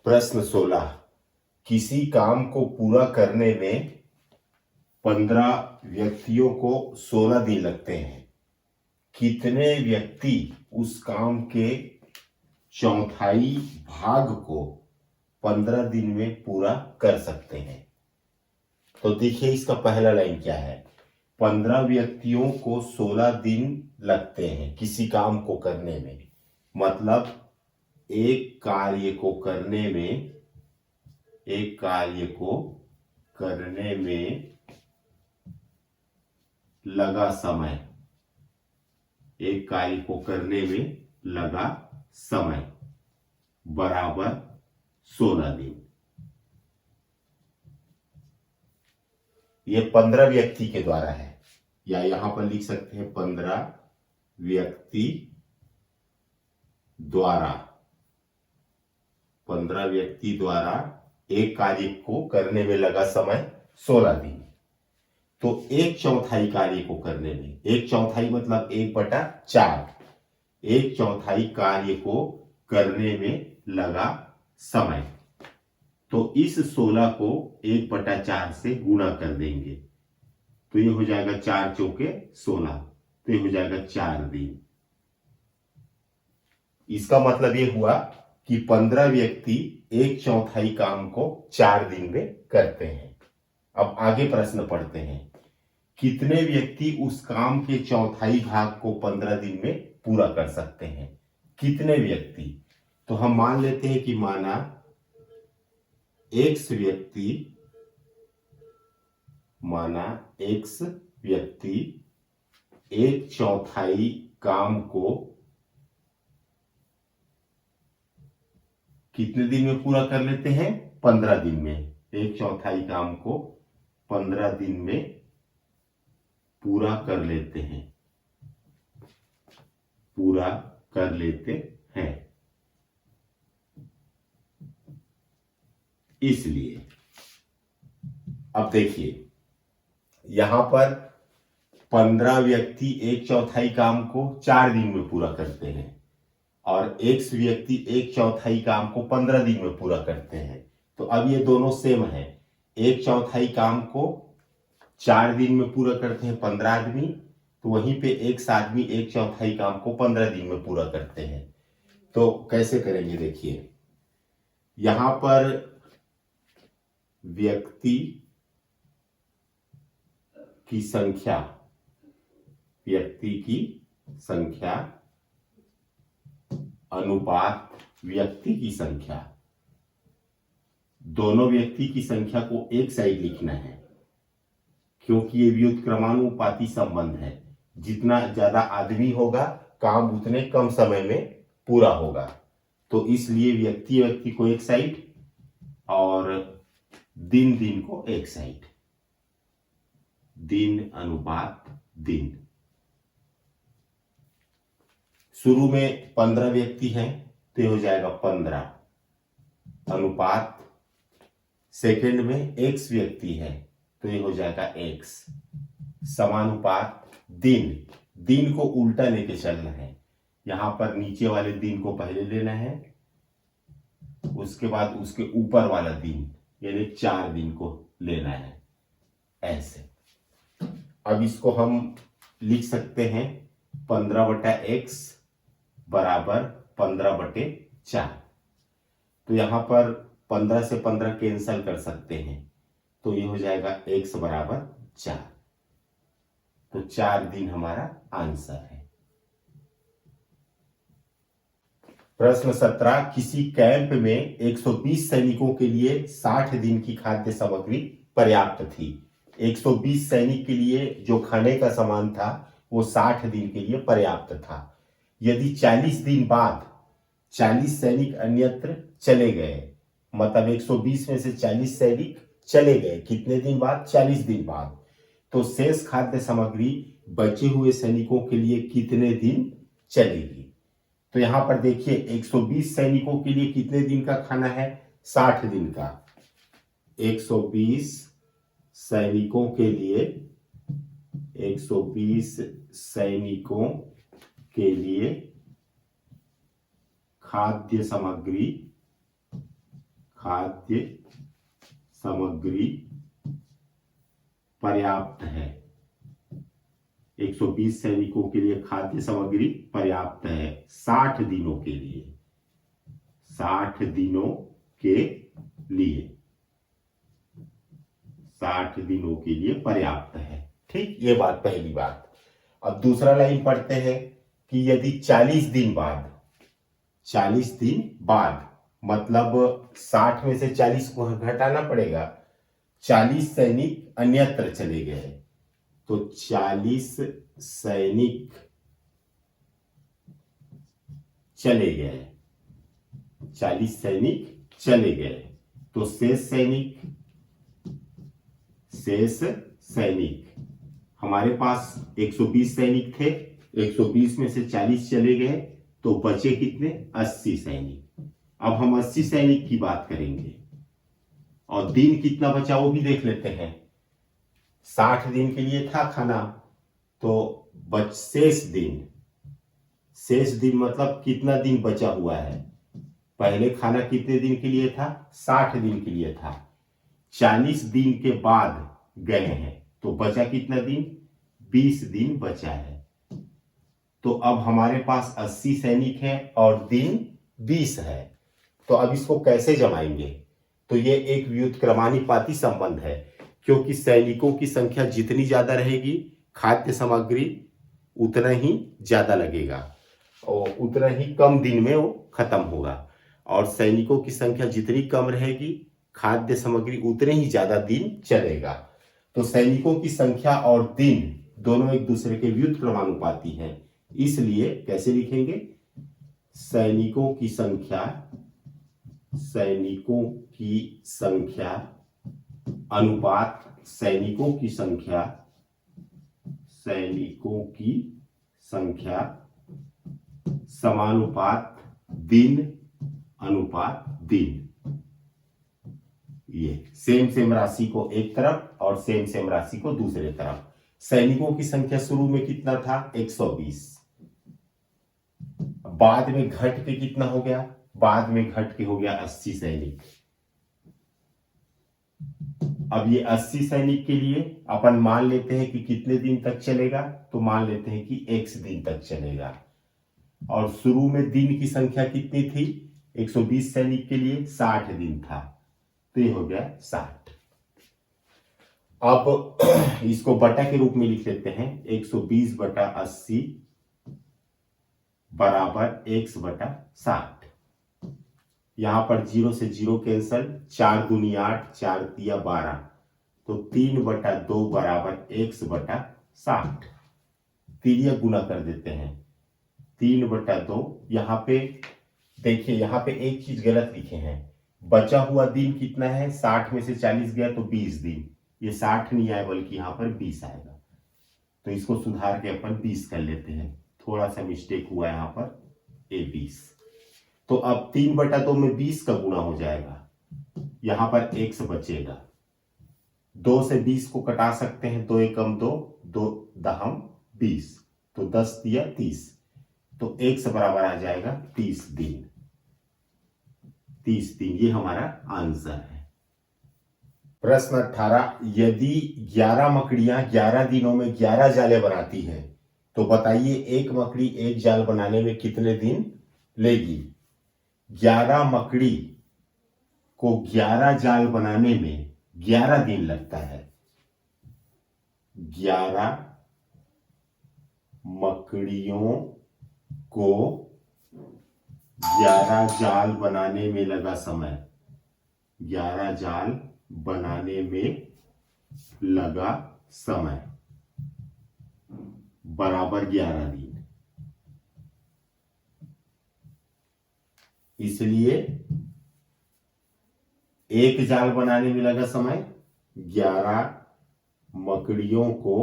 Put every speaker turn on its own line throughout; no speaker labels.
प्रश्न 16। किसी काम को पूरा करने में 15 व्यक्तियों को 16 दिन लगते हैं। कितने व्यक्ति उस काम के चौथाई भाग को 15 दिन में पूरा कर सकते हैं? तो देखिए इसका पहला लाइन क्या है। 15 व्यक्तियों को 16 दिन लगते हैं किसी काम को करने में। मतलब एक कार्य को करने में लगा समय, एक कार्य को करने में लगा समय बराबर 16 दिन। ये 15 व्यक्ति के द्वारा है, या यहां पर लिख सकते हैं 15 व्यक्ति द्वारा एक कार्य को करने में लगा समय 16 दिन। तो एक चौथाई कार्य को करने में, एक चौथाई मतलब 1/4, एक चौथाई कार्य को करने में लगा समय। तो इस 16 को 1/4 से गुणा कर देंगे तो ये हो जाएगा 4 चौके 16, तो ये हो जाएगा 4 दिन। इसका मतलब ये हुआ कि 15 व्यक्ति एक चौथाई काम को 4 दिन में करते हैं। अब आगे प्रश्न पढ़ते हैं। कितने व्यक्ति उस काम के चौथाई भाग को 15 दिन में पूरा कर सकते हैं? कितने व्यक्ति? तो हम मान लेते हैं कि माना एक्स व्यक्ति एक चौथाई काम को कितने दिन में पूरा कर लेते हैं? 15 दिन में। एक चौथाई काम को 15 दिन में पूरा कर लेते हैं। इसलिए अब देखिए यहां पर 15 व्यक्ति एक चौथाई काम को 4 दिन में पूरा करते हैं और एक्स व्यक्ति एक चौथाई काम को 15 दिन में पूरा करते हैं। तो अब ये दोनों सेम है। एक चौथाई काम को 4 दिन में पूरा करते हैं 15 आदमी, तो वहीं पे एक्स आदमी एक चौथाई काम को 15 दिन में पूरा करते हैं। तो कैसे करेंगे देखिए, यहां पर व्यक्ति की संख्या अनुपात व्यक्ति की संख्या, दोनों व्यक्ति की संख्या को एक साइड लिखना है क्योंकि ये व्युत्क्रमानुपाती संबंध है। जितना ज्यादा आदमी होगा काम उतने कम समय में पूरा होगा। तो इसलिए व्यक्ति को एक साइड और दिन को एक साइड, दिन अनुपात दिन। शुरू में 15 व्यक्ति हैं तो ये हो जाएगा 15 अनुपात, सेकंड में x व्यक्ति है तो ये हो जाएगा x समानुपात दिन को उल्टा लेके चलना है। यहां पर नीचे वाले दिन को पहले लेना है, उसके बाद उसके ऊपर वाला दिन यानी 4 दिन को लेना है ऐसे। अब इसको हम लिख सकते हैं 15/x बराबर 15/4। तो यहां पर 15 से 15 कैंसल कर सकते हैं तो ये हो जाएगा x बराबर 4। तो 4 दिन हमारा आंसर है। प्रश्न 17। किसी कैंप में 120 सैनिकों के लिए 60 दिन की खाद्य सामग्री पर्याप्त थी। 120 सैनिक के लिए जो खाने का सामान था वो 60 दिन के लिए पर्याप्त था। यदि 40 दिन बाद 40 सैनिक अन्यत्र चले गए, मतलब 120 में से 40 सैनिक चले गए, कितने दिन बाद? 40 दिन बाद। तो शेष खाद्य सामग्री बचे हुए सैनिकों के लिए कितने दिन चलेगी? तो यहां पर देखिए 120 सैनिकों के लिए कितने दिन का खाना है? 60 दिन का। 120 सैनिकों के लिए खाद्य सामग्री खाद्य सामग्री पर्याप्त है। 120 सैनिकों के लिए खाद्य सामग्री पर्याप्त है 60 दिनों के लिए। 60 दिनों के लिए 60 दिनों के लिए पर्याप्त है। ठीक, ये बात पहली बात। अब दूसरा लाइन पढ़ते हैं कि यदि 40 दिन बाद, 40 दिन बाद मतलब 60 में से 40 को घटाना पड़ेगा। 40 सैनिक अन्यत्र चले गए, तो 40 सैनिक चले गए, 40 सैनिक चले गए, तो शेष सैनिक हमारे पास 120 सैनिक थे, 120 में से 40 चले गए, तो बचे कितने? 80 सैनिक। अब हम 80 सैनिक की बात करेंगे और दिन कितना बचा वो भी देख लेते हैं। 60 दिन के लिए था खाना, तो शेष दिन मतलब कितना दिन बचा हुआ है। पहले खाना कितने दिन के लिए था? 60 दिन के लिए था। 40 दिन के बाद गए हैं, तो बचा कितना दिन? 20 दिन बचा है। तो अब हमारे पास 80 सैनिक हैं और दिन 20 है, तो अब इसको कैसे जमाएंगे? तो ये एक व्युत्क्रमानुपाती संबंध है, क्योंकि सैनिकों की संख्या जितनी ज्यादा रहेगी खाद्य सामग्री उतना ही ज्यादा लगेगा और उतना ही कम दिन में वो खत्म होगा, और सैनिकों की संख्या जितनी कम रहेगी खाद्य सामग्री उतने ही ज्यादा दिन चलेगा। तो सैनिकों की संख्या और दिन दोनों एक दूसरे के व्युत्क्रमानुपाती हैं, इसलिए कैसे लिखेंगे? सैनिकों की संख्या अनुपात सैनिकों की संख्या समानुपात दिन अनुपात दिन। ये सेम राशि को एक तरफ और सेम राशि को दूसरे तरफ। सैनिकों की संख्या शुरू में कितना था? 120। बाद में घट के कितना हो गया? बाद में घट के हो गया 80 सैनिक। अब ये 80 सैनिक के लिए अपन मान लेते हैं कि कितने दिन तक चलेगा, तो मान लेते हैं कि X दिन तक चलेगा। और शुरू में दिन की संख्या कितनी थी? 120 सैनिक के लिए 60 दिन था, तो ये हो गया 60। अब इसको बटा के रूप में लिख लेते हैं। 120 बटा 80 बराबर X बटा 60। यहां पर 0 से 0 कैंसल, 4 दूनी 8, 4 तिया 12, तो 3 बटा 2 बराबर X बटा 60। तिरिया गुना कर देते हैं, 3 बटा 2। यहां पे देखिए, यहां पे एक चीज गलत लिखे हैं। बचा हुआ दिन कितना है? 60 में से 40 गया तो 20 दिन। ये 60 नहीं आया बल्कि यहां पर 20 आएगा, तो इसको सुधार के अपन 20 कर लेते हैं। थोड़ा सा मिस्टेक हुआ यहां पर, ए 20। तो अब 3 बटा 2 में 20 का गुणा हो जाएगा, यहां पर X बचेगा। 2 से 20 को कटा सकते हैं, 2 एकम 2, 2 दहम 20, तो 10 दिया 30, तो X बराबर आ जाएगा 30 दिन। 30 दिन, ये हमारा आंसर है। प्रश्न 18, यदि 11 मकड़ियां 11 दिनों में 11 जाले बनाती हैं, तो बताइए एक मकड़ी एक जाल बनाने में कितने दिन लेगी? 11 मकड़ी को 11 जाल बनाने में 11 दिन लगता है। 11 मकड़ियों को 11 जाल बनाने में लगा समय, 11 जाल बनाने में लगा समय बराबर 11 दिन। इसलिए एक जाल बनाने में लगा समय, 11 मकड़ियों को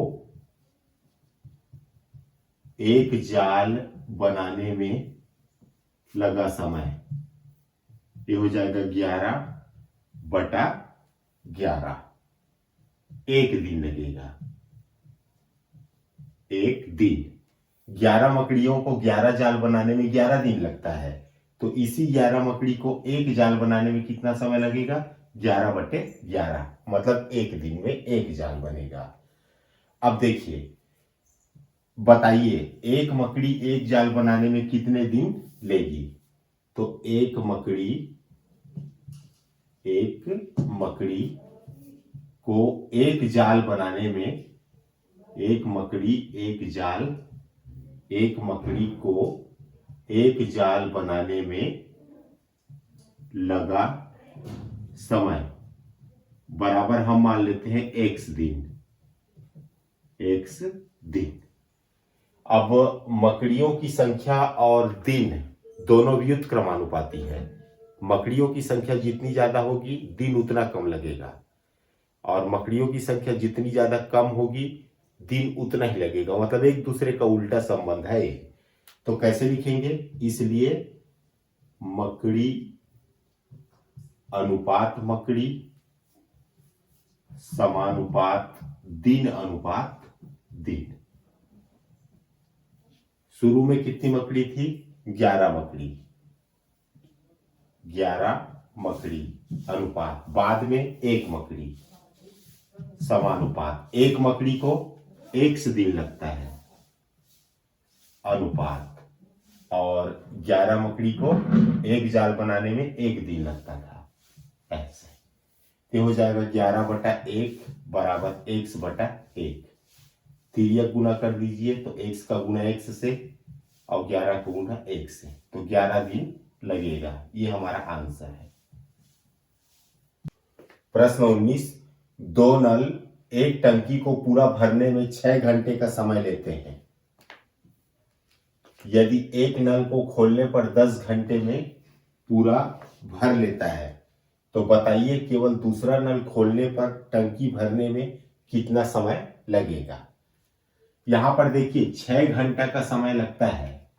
एक जाल बनाने में लगा समय, ये हो जाएगा 11 बटा 11। एक दिन लगेगा, एक दिन। 11 मकड़ियों को 11 जाल बनाने में 11 दिन लगता है, तो इसी 11 मकड़ी को एक जाल बनाने में कितना समय लगेगा? 11/11, मतलब एक दिन में एक जाल बनेगा। अब देखिए, बताइए एक मकड़ी एक जाल बनाने में कितने दिन लेगी? तो एक मकड़ी को एक जाल बनाने में, एक मकड़ी को एक जाल बनाने में लगा समय बराबर हम मान लेते हैं x दिन। अब मकड़ियों की संख्या और दिन दोनों व्युत्क्रमानुपाती क्रमानुपाती है। मकड़ियों की संख्या जितनी ज्यादा होगी दिन उतना कम लगेगा, और मकड़ियों की संख्या जितनी ज्यादा कम होगी दिन उतना ही लगेगा, मतलब एक दूसरे का उल्टा संबंध है। तो कैसे लिखेंगे? इसलिए मकड़ी अनुपात मकड़ी समानुपात दिन अनुपात दिन। शुरू में कितनी मकड़ी थी? 11 मकड़ी अनुपात, बाद में 1 मकड़ी समानुपात, एक मकड़ी को x दिन लगता है अनुपात, और 11 मकड़ी को एक जाल बनाने में 1 दिन लगता था। ऐसे ये हो जाएगा 11/1 बराबर x/1। तिर्यक गुना कर दीजिए तो x का गुना x से और 11 का गुना x से, तो 11 दिन लगेगा। ये हमारा आंसर है। प्रश्न 19, 2 नल एक टंकी को पूरा भरने में 6 घंटे का समय लेते हैं। यदि एक नल को खोलने पर 10 घंटे में पूरा भर लेता है, तो बताइए केवल दूसरा नल खोलने पर टंकी भरने में कितना समय लगेगा। यहां पर देखिए 6 घंटा का समय लगता है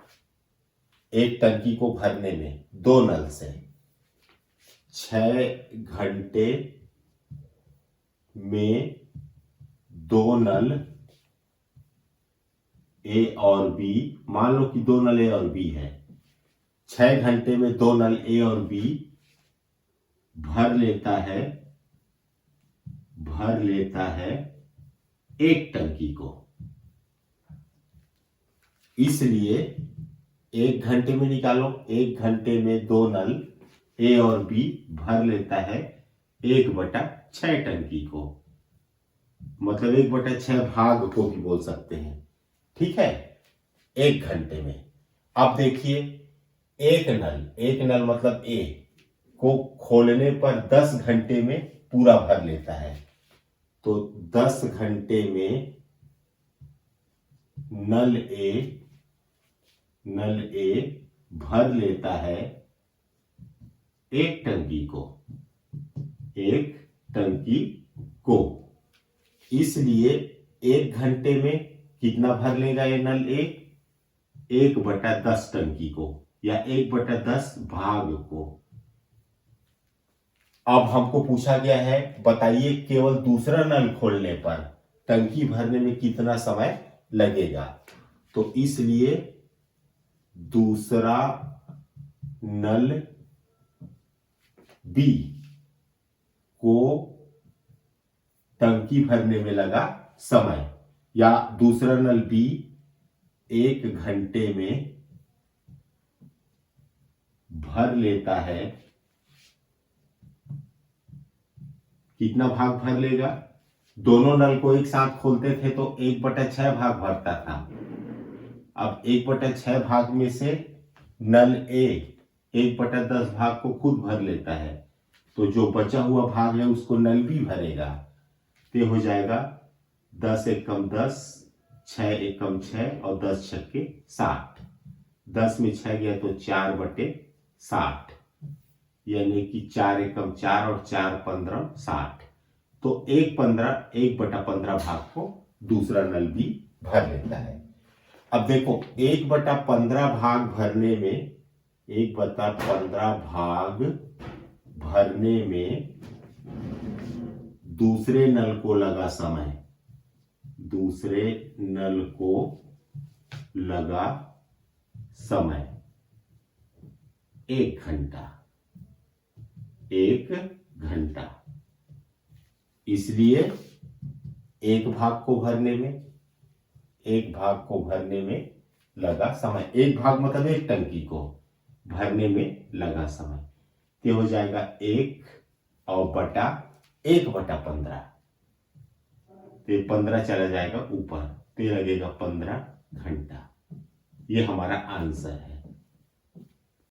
एक टंकी को भरने में 2 नल से। 6 घंटे में 2 नल ए और बी, मान लो कि 2 नल ए और बी है। 6 घंटे में 2 नल ए और बी भर लेता है एक टंकी को। इसलिए 1 घंटे में निकालो, 1 घंटे में 2 नल ए और बी भर लेता है 1/6 टंकी को, मतलब 1/6 भाग को भी बोल सकते हैं। ठीक है, 1 घंटे में। अब देखिए एक नल मतलब ए को खोलने पर 10 घंटे में पूरा भर लेता है, तो 10 घंटे में नल ए भर लेता है एक टंकी को। इसलिए 1 घंटे में कितना भर लेगा ये नल ए? 1/10 टंकी को, या 1/10 भाग को। अब हमको पूछा गया है बताइए केवल दूसरा नल खोलने पर टंकी भरने में कितना समय लगेगा। तो इसलिए दूसरा नल बी को टंकी भरने में लगा समय, या दूसरा नल बी 1 घंटे में भर लेता है, कितना भाग भर लेगा? दोनों नल को एक साथ खोलते थे तो 1/6 भाग भरता था। अब 1/6 भाग में से नल ए 1/10 भाग को खुद भर लेता है, तो जो बचा हुआ भाग है उसको नल बी भरेगा। तो हो जाएगा 10 एकम 10, 6 एकम 6 और 10 छक्के 60। 10 में 6 गया तो 4/60, यानी कि 4 एकम 4 और 4 15 60। तो 1/15 भाग को दूसरा नल भी भर लेता है। अब देखो 1/15 भाग भरने में, 1/15 भाग भरने में दूसरे नल को लगा समय, दूसरे नल को लगा समय 1 घंटा, 1 घंटा। इसलिए एक भाग को भरने में लगा समय, एक भाग मतलब एक टंकी को भरने में लगा समय, ये हो जाएगा 1 और बटा 1/15। तो ये 15 चला जाएगा ऊपर, तो ये लगेगा 15 घंटा। ये हमारा आंसर है।